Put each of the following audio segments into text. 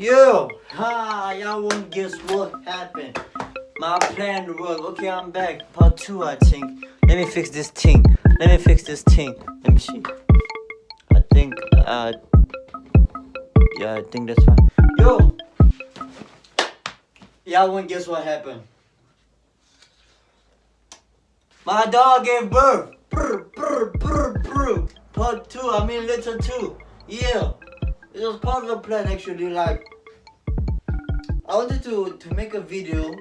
Yo, y'all won't guess what happened. My plan worked. Okay, I'm back. Part 2, I think. Let me fix this thing. Let me see. I think, yeah, I think that's fine. Yo, y'all won't guess what happened. My dog gave birth. Part 2, I mean letter 2. Yeah, it was part of the plan actually. Like, I wanted to make a video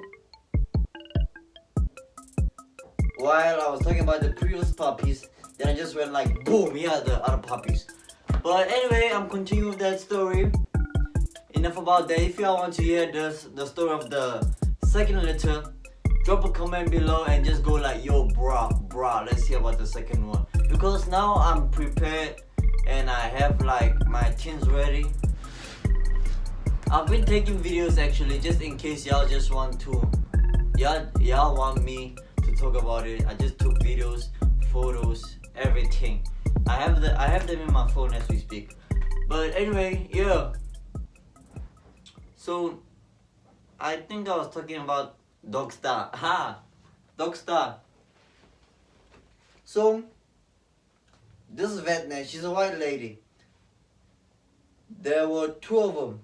while I was talking about the previous puppies. Then I just went like boom, yeah, the other puppies. But anyway, I'm continuing with that story. Enough about that. If y'all want to hear the story of the second letter, drop a comment below and just go like, yo, bruh, let's hear about the second one. Because now I'm prepared and I have like my things ready. I've been taking videos actually just in case y'all just want to, y'all want me to talk about it. I just took videos, photos, everything. I have them in my phone as we speak. But anyway, yeah. So I think I was talking about Dogstar. Dogstar. So this vet, she's a white lady. There were 2 of them.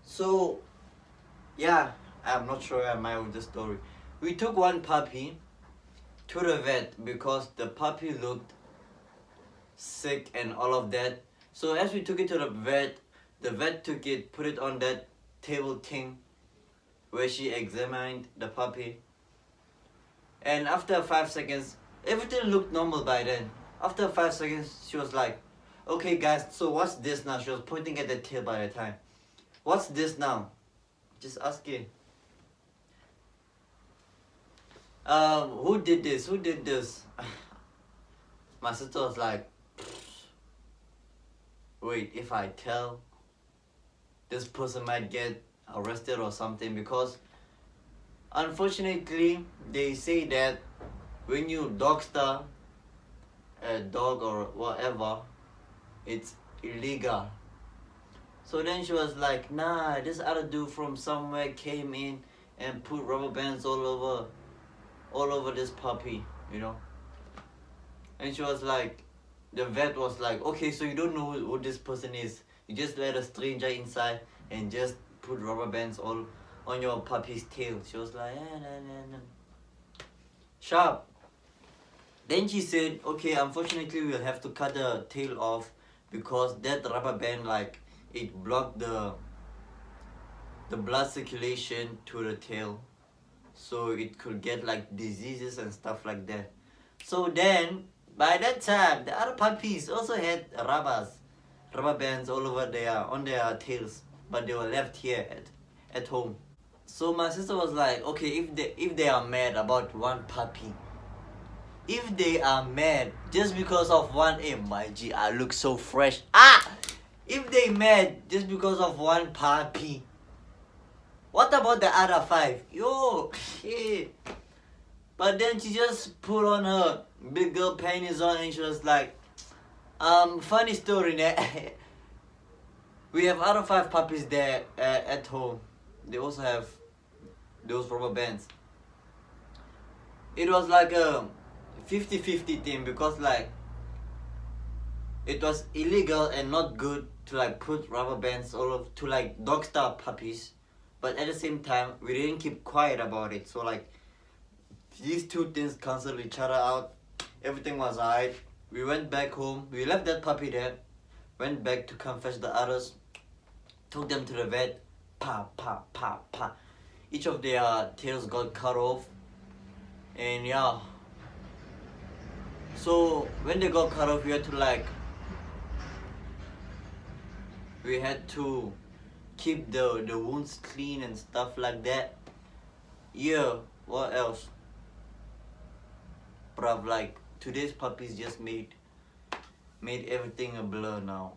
So yeah, I'm not sure am I with the story. We took one puppy to the vet because the puppy looked sick and all of that. So as we took it to the vet took it, put it on that table thing where she examined the puppy. And after 5 seconds, everything looked normal by then. After 5 seconds, she was like, okay guys, so what's this now? She was pointing at the tail by the time. What's this now? Just asking. Who did this? My sister was like, wait, if I tell, this person might get arrested or something, because unfortunately they say that when you dogster a dog or whatever, it's illegal. So then she was like, nah, this other dude from somewhere came in and put rubber bands all over this puppy, you know. And she was like, the vet was like, okay, so you don't know who this person is. You just let a stranger inside and just put rubber bands all on your puppy's tail. She was like, nah. Sharp. Then she said, okay, unfortunately we'll have to cut the tail off because that rubber band, like, it blocked the blood circulation to the tail, so it could get like diseases and stuff like that. So then by that time the other puppies also had rubber bands all over on their tails, but they were left here at home. So my sister was like, okay, if they are mad about one puppy, if they are mad just because of one, my G, I look so fresh. If they mad just because of one puppy, what about the other 5? Yo, shit. But then she just put on her big girl panties on and she was like, funny story, ne? We have other 5 puppies there at home. They also have those rubber bands. It was like a 50-50 thing because like it was illegal and not good to like put rubber bands all over to like dog-style puppies, but at the same time we didn't keep quiet about it. So like these 2 things canceled each other out. Everything was alright. We went back home. We left that puppy there. Went back to come fetch the others. Took them to the vet. Pa. Each of their tails got cut off. And yeah. So when they got cut off, we had to keep the wounds clean and stuff like that. Yeah, what else? Bruv, like today's puppies just made everything a blur now.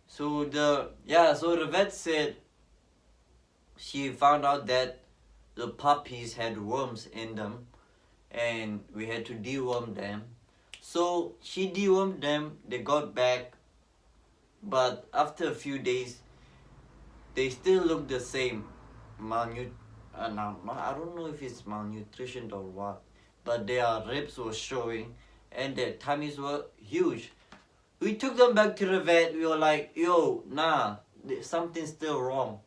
So the vet said she found out that the puppies had worms in them, and we had to deworm them. So she dewormed them, they got back, but after a few days, they still look the same. I don't know if it's malnutrition or what, but their ribs were showing and their tummies were huge. We took them back to the vet. We were like, yo, nah, something's still wrong.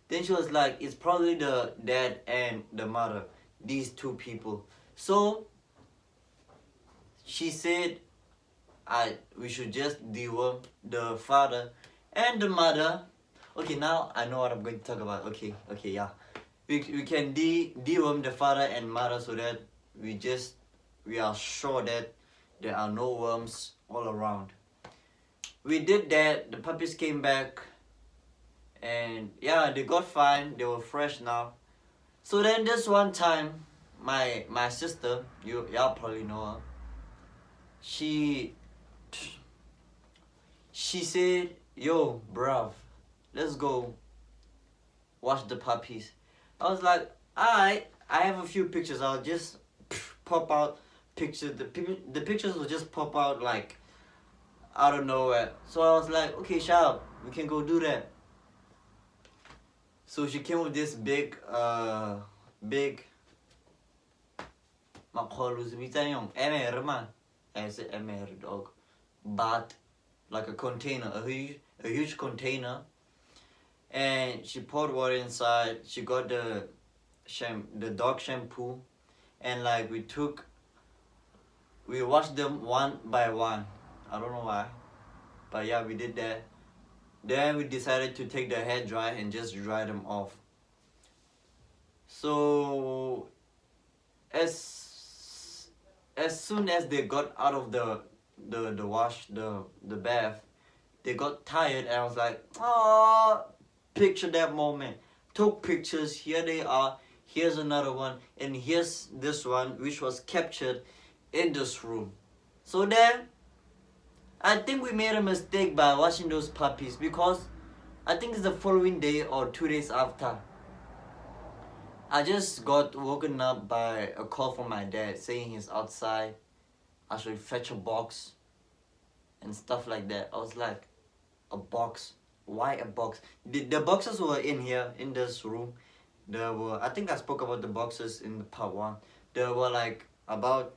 Then she was like, it's probably the dad and the mother, these two people. So she said, we should just deworm the father and the mother. Okay, now I know what I'm going to talk about. Okay, yeah. We can deworm the father and mother so that we are sure that there are no worms all around. We did that. The puppies came back, and yeah, they got fine. They were fresh now. So then this one time, my sister, y'all probably know her. She said, yo, bruv, let's go watch the puppies. I was like, alright, I have a few pictures. I'll just pop out pictures. The pictures will just pop out like out of nowhere. So I was like, okay, shut up, we can go do that. So she came with this big dog, but like a container, a huge container, and she poured water inside. She got the dog shampoo, and like we washed them one by one. I don't know why, but yeah, we did that. Then we decided to take the hair dry and just dry them off. So as soon as they got out of the wash, the bath, they got tired, and I was like, oh, picture that moment. Took pictures. Here they are. Here's another one, and here's this one, which was captured in this room. So then I think we made a mistake by watching those puppies, because I think it's the following day or 2 days after, I just got woken up by a call from my dad saying he's outside. I should fetch a box and stuff like that. I was like, a box? Why a box? The boxes were in here, in this room. There were, I think I spoke about the boxes in the part 1. There were like about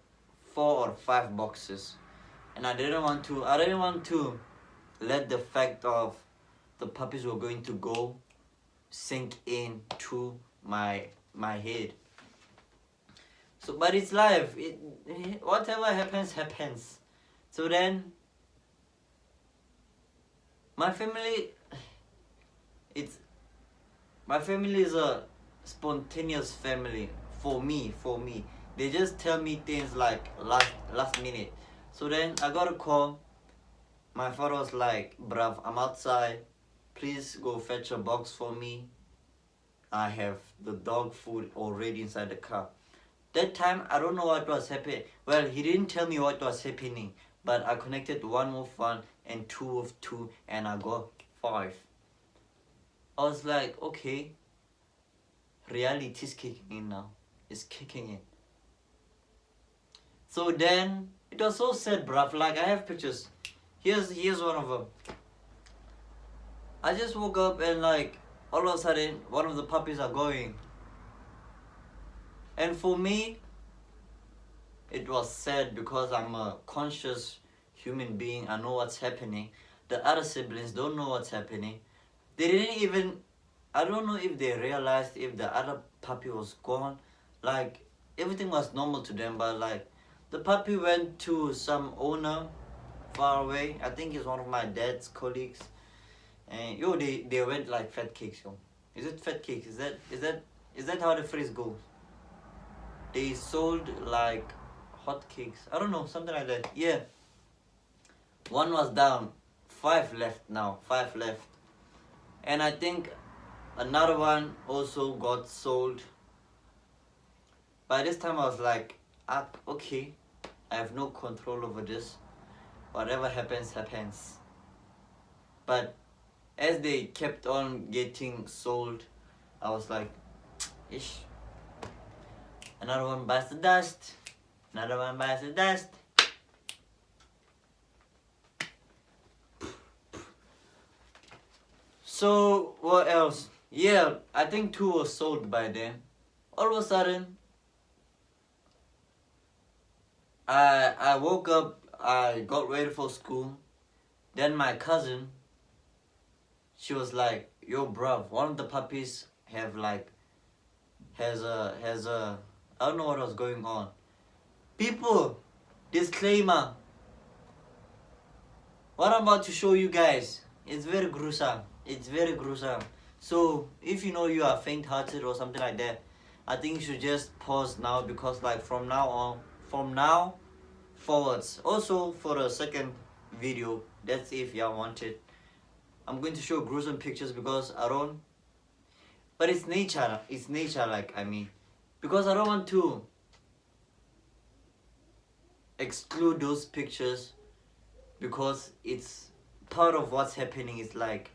4 or 5 boxes. And I didn't want to let the fact of the puppies were going to go sink into my head. So, but it's life. Whatever happens, happens. So then, my family is a spontaneous family for me. They just tell me things like last minute. So then I got a call. My father was like, bruv, I'm outside. Please go fetch a box for me. I have the dog food already inside the car. That time, I don't know what was happening. Well, he didn't tell me what was happening. But I connected 1 with 1 and 2 with 2, and I got 5. I was like, okay. Reality is kicking in now. It's kicking in. So then, it was so sad, bruv. Like, I have pictures. Here's one of them. I just woke up and like, all of a sudden, one of the puppies are going. And for me, it was sad because I'm a conscious human being. I know what's happening. The other siblings don't know what's happening. They didn't even, I don't know if they realized if the other puppy was gone. Like, everything was normal to them, but like, the puppy went to some owner far away. I think he's one of my dad's colleagues. And yo, they went like fat cakes, yo. Is it fat cakes? Is that how the phrase goes? They sold like hot cakes. I don't know, something like that. Yeah. 1 was down. 5 left now. 5 left. And I think another one also got sold. By this time I was like, okay, I have no control over this. Whatever happens, happens. But as they kept on getting sold, I was like, ish, Another one bites the dust. Another one bites the dust. So what else? Yeah, I think 2 was sold by then. All of a sudden, I woke up, I got ready for school. Then my cousin, she was like, "Yo, bruv, one of the puppies have like has a I don't know what was going on." People, disclaimer. What I'm about to show you guys, it's very gruesome. It's very gruesome. So if you know you are faint-hearted or something like that, I think you should just pause now, because like from now forwards. Also for the second video, that's if y'all want it, I'm going to show gruesome pictures because I don't. But it's nature. It's nature, like I mean, because I don't want to exclude those pictures, because it's part of what's happening. It's like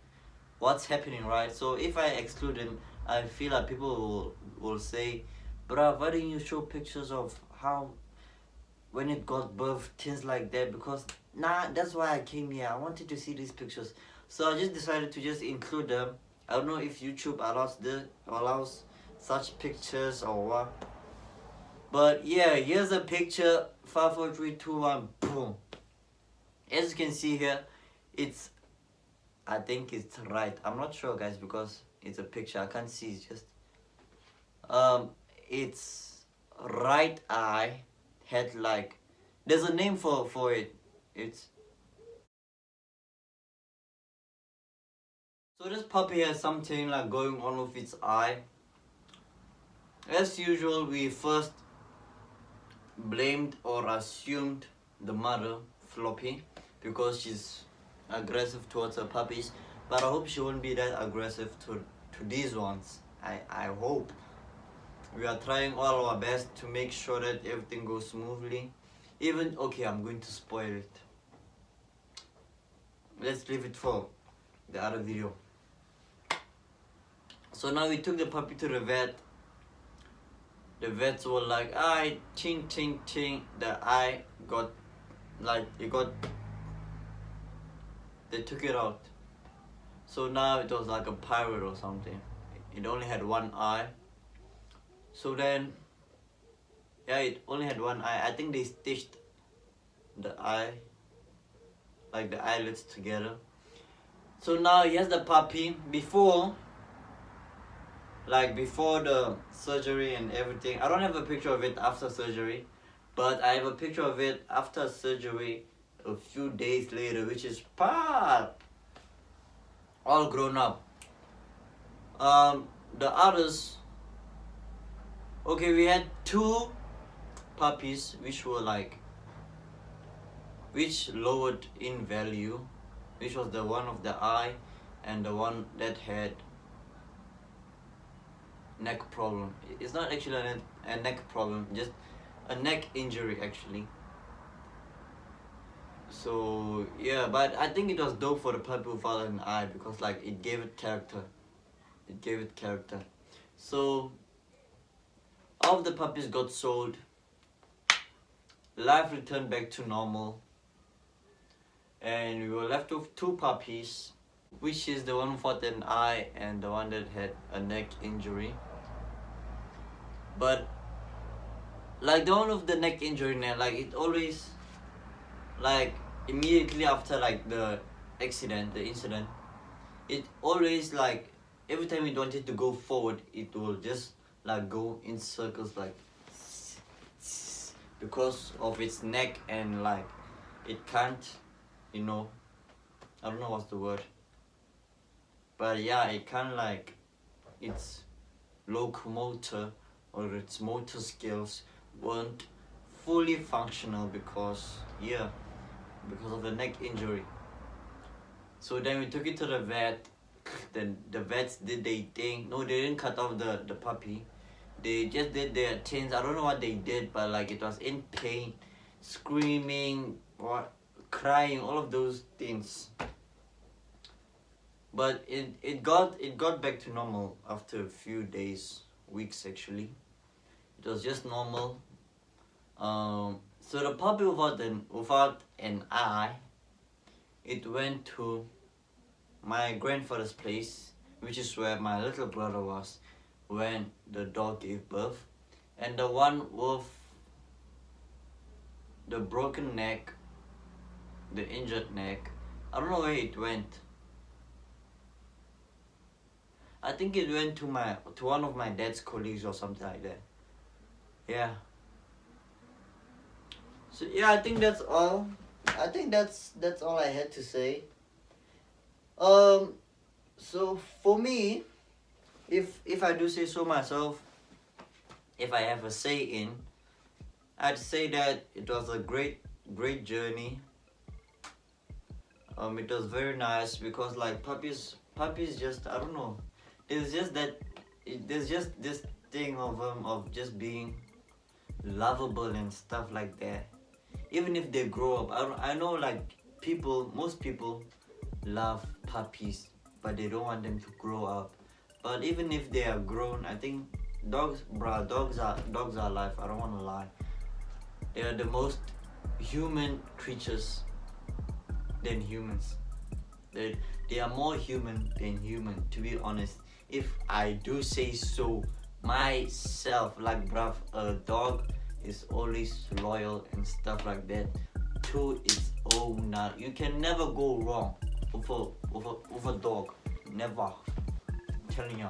what's happening, right? So if I exclude them, I feel like people will say, "Bruh, why didn't you show pictures of how when it got birth, things like that?" Because nah, that's why I came here. I wanted to see these pictures, so I just decided to just include them. I don't know if YouTube allows such pictures or what, but yeah, here's a picture. 5, 4, 3, 2, 1, boom. As you can see here, I think it's right. I'm not sure, guys, because it's a picture. I can't see. It's just its right eye had like, there's a name for it. It's so this puppy has something like going on with its eye. As usual, we first blamed or assumed the mother, Floppy, because she's aggressive towards her puppies, but I hope she won't be that aggressive to these ones. I hope. We are trying all our best to make sure that everything goes smoothly. Even, okay, I'm going to spoil it. Let's leave it for the other video. So now we took the puppy to the vet. The vets were like, "I ting ting ting." The eye got like they took it out. So now it was like a pirate or something. It only had one eye. So then, yeah, it only had one eye. I think they stitched the eye, like the eyelids together. So now here's the puppy. Before the surgery and everything. I don't have a picture of it after surgery, but I have a picture of it after surgery a few days later, which is all grown up. The others, okay, we had 2 puppies which lowered in value, which was the one of the eye and the one that had neck problem. It's not actually a neck problem, just a neck injury actually. So yeah, but I think it was dope for the puppy without an eye, because like it gave it character. So all of the puppies got sold. Life returned back to normal, and we were left with 2 puppies, which is the one without an eye and the one that had a neck injury. But like the one with the neck injury now, like it always, like immediately after like the incident, it always like every time it wanted to go forward, it will just like go in circles, like because of its neck, and like it can't, I don't know what's the word, but yeah, it can't, like its locomotor or its motor skills weren't fully functional because of the neck injury. So then we took it to the vet. Then the vets did their thing. No, they didn't cut off the puppy. They just did their things. I don't know what they did, but like it was in pain, screaming, crying, all of those things. But it got back to normal after a few days, weeks actually. It was just normal. So the puppy without an eye, it went to my grandfather's place, which is where my little brother was when the dog gave birth. And the one with the broken neck, the injured neck, I don't know where it went. I think it went to one of my dad's colleagues or something like that. Yeah. So yeah, I think that's all. I think that's all I had to say. So for me, if I do say so myself, if I have a say in, I'd say that it was a great journey. It was very nice because like puppies just, I don't know. There's just this thing of just being lovable and stuff like that. Even if they grow up, I know like most people love puppies, but they don't want them to grow up. But even if they are grown, I think dogs are life. I don't want to lie. They are the most human creatures than humans. They are more human than human, to be honest. If I do say so myself, like bruv, a dog is always loyal and stuff like that to its owner. You can never go wrong with a dog. Never. I'm telling you.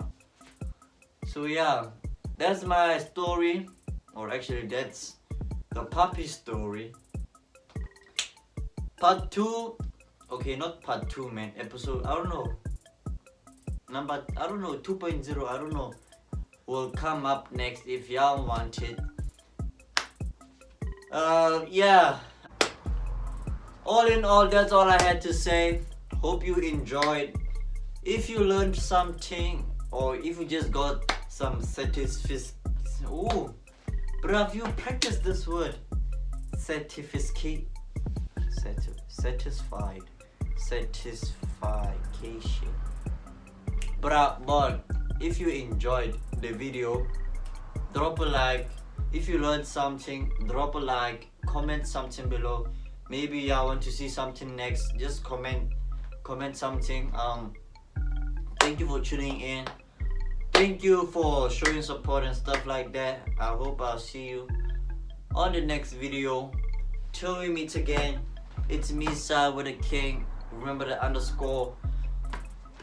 So yeah, that's my story, or actually that's the puppy story. Part 2, okay, not part 2, man. Episode, I don't know. Number, I don't know, 2.0, I don't know. Will come up next if y'all want it. Yeah. All in all, that's all I had to say. Hope you enjoyed. If you learned something, or if you just got some satisfaction. Ooh, bruv, you practice this word. Satisfaction. But if you enjoyed the video, drop a like. If you learned something, drop a like, comment something below. Maybe y'all want to see something next, just comment something. Thank you for tuning in. Thank you for showing support and stuff like that. I hope I'll see you on the next video. Till we meet again, it's me, Sai with a King. Remember the underscore.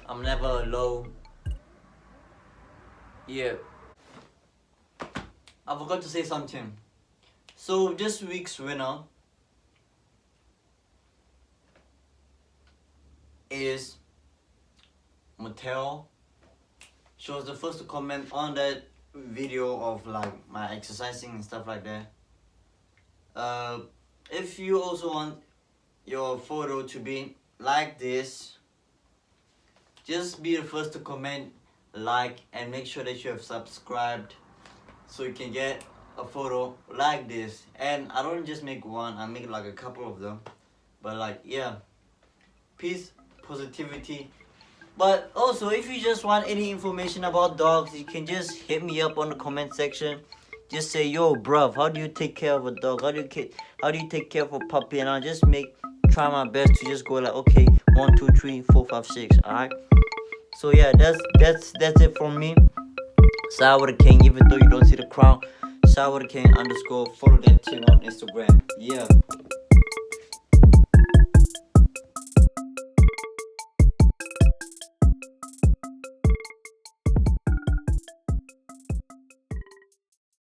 I'm never alone. Yeah. I forgot to say something. So this week's winner is Mattel. She was the first to comment on that video of like my exercising and stuff like that. If you also want your photo to be like this, just be the first to comment, like, and make sure that you have subscribed so you can get a photo like this. And I don't just make one, I make like a couple of them. But like, yeah, peace, positivity. But also, if you just want any information about dogs, you can just hit me up on the comment section. Just say, yo bruv, how do you take care of a dog? How do you take care of a puppy? And I'll just try my best to just go like, okay, 1 2 3 4 5 6. Alright, so yeah, that's it from me. Sai with a King. Even though you don't see the crown, Sai with a King _. Follow that thing on Instagram. Yeah.